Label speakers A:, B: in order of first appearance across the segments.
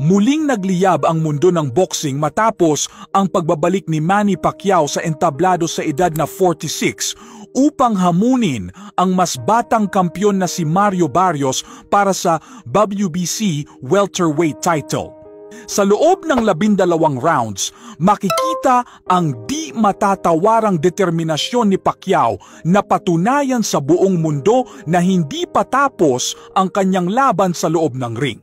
A: Muling nagliyab ang mundo ng boxing matapos ang pagbabalik ni Manny Pacquiao sa entablado sa edad na 46 upang hamunin ang mas batang kampyon na si Mario Barrios para sa WBC welterweight title. Sa loob ng 12 rounds, makikita ang di matatawarang determinasyon ni Pacquiao na patunayan sa buong mundo na hindi pa tapos ang kanyang laban sa loob ng ring.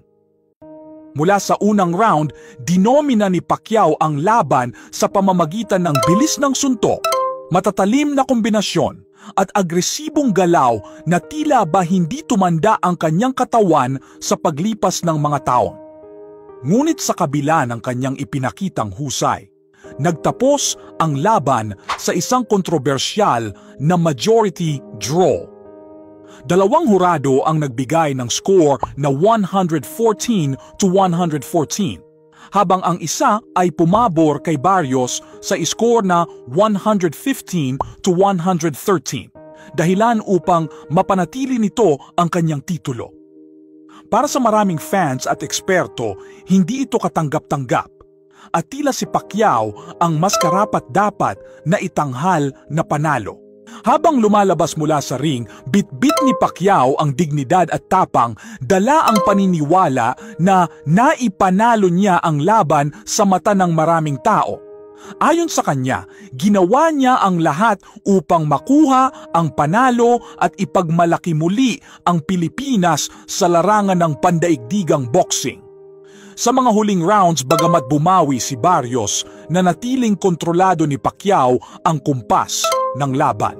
A: Mula sa unang round, dinomina ni Pacquiao ang laban sa pamamagitan ng bilis ng suntok, matatalim na kombinasyon at agresibong galaw na tila ba hindi tumanda ang kanyang katawan sa paglipas ng mga taon. Ngunit sa kabila ng kanyang ipinakitang husay, nagtapos ang laban sa isang kontrobersyal na majority draw. 2 hurado ang nagbigay ng score na 114-114, habang ang isa ay pumabor kay Barrios sa score na 115-113, dahilan upang mapanatili nito ang kanyang titulo. Para sa maraming fans at eksperto, hindi ito katanggap-tanggap at tila si Pacquiao ang mas karapat-dapat na itanghal na panalo. Habang lumalabas mula sa ring, bit-bit ni Pacquiao ang dignidad at tapang, dala ang paniniwala na naipanalo niya ang laban sa mata ng maraming tao. Ayon sa kanya, ginawa niya ang lahat upang makuha ang panalo at ipagmalaki muli ang Pilipinas sa larangan ng pandaigdigang boxing. Sa mga huling rounds, bagamat bumawi si Barrios, nanatiling kontrolado ni Pacquiao ang kumpas ng laban.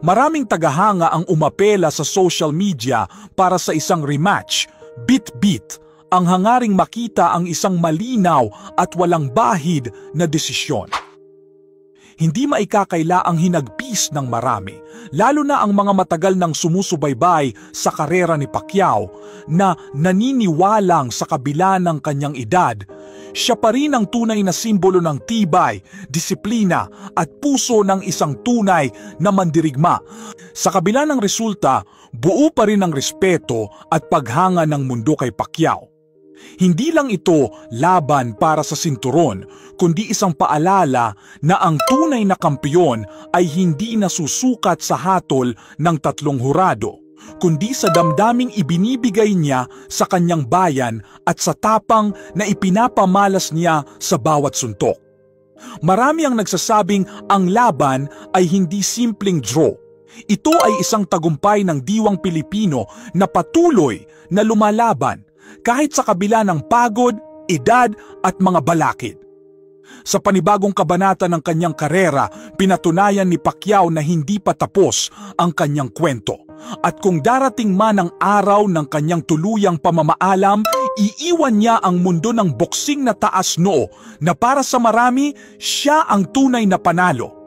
A: Maraming tagahanga ang umapela sa social media para sa isang rematch, bit-bit, ang hangaring makita ang isang malinaw at walang bahid na desisyon. Hindi maikakaila ang hinagpis ng marami, lalo na ang mga matagal nang sumusubaybay sa karera ni Pacquiao na naniniwalang sa kabila ng kanyang edad, siya pa rin ang tunay na simbolo ng tibay, disiplina at puso ng isang tunay na mandirigma. Sa kabila ng resulta, buo pa rin ang respeto at paghanga ng mundo kay Pacquiao. Hindi lang ito laban para sa sinturon, kundi isang paalala na ang tunay na kampiyon ay hindi nasusukat sa hatol ng 3 hurado, kundi sa damdaming ibinibigay niya sa kanyang bayan at sa tapang na ipinapamalas niya sa bawat suntok. Marami ang nagsasabing ang laban ay hindi simpleng draw. Ito ay isang tagumpay ng diwang Pilipino na patuloy na lumalaban kahit sa kabila ng pagod, edad at mga balakid. Sa panibagong kabanata ng kanyang karera, pinatunayan ni Pacquiao na hindi pa tapos ang kanyang kwento. At kung darating man ang araw ng kanyang tuluyang pamamaalam, iiwan niya ang mundo ng boksing na taas noo na para sa marami, siya ang tunay na panalo.